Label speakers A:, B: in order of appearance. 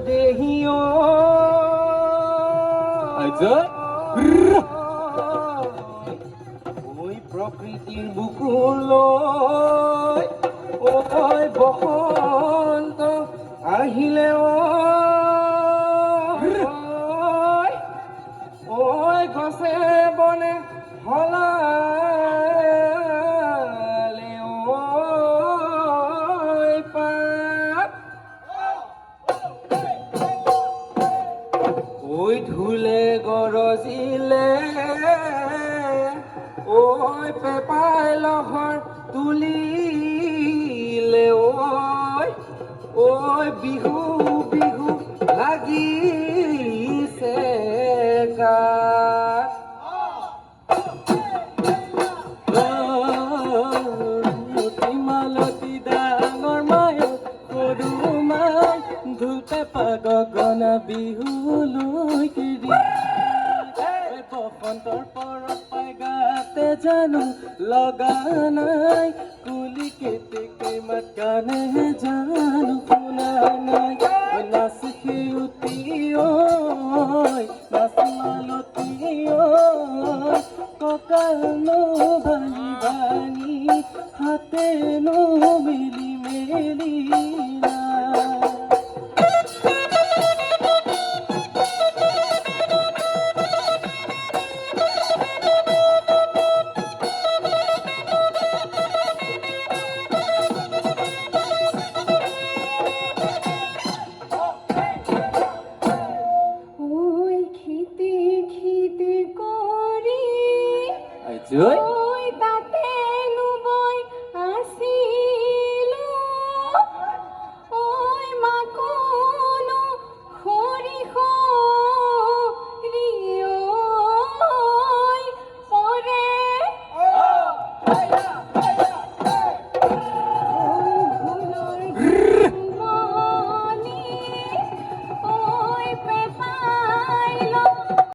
A: দেহিও ওই প্রকৃতির বুকুলৈ ওই বসন্ত আহিলে ওই গছে বনে হলালে ওই পাত ওই ঢোলে গৰজিলে ওই পেপাই লহৰ তুলিলে ওই বিহু বিহু লাগিছে গাত মালতী ডাঙৰ মায় সৰু মাই ঢোল পেপা গগনা বিহুলৈ কিৰি বসন্তৰ পৰত পাই গাতে জানো লগা নাই কুলি কেতেকে মাত গানে জানো শুনা নাই নাচি সেউতি নাচি মালতী ককানো ভাঙি ভাঙি হাতে নো মেলি মেলি না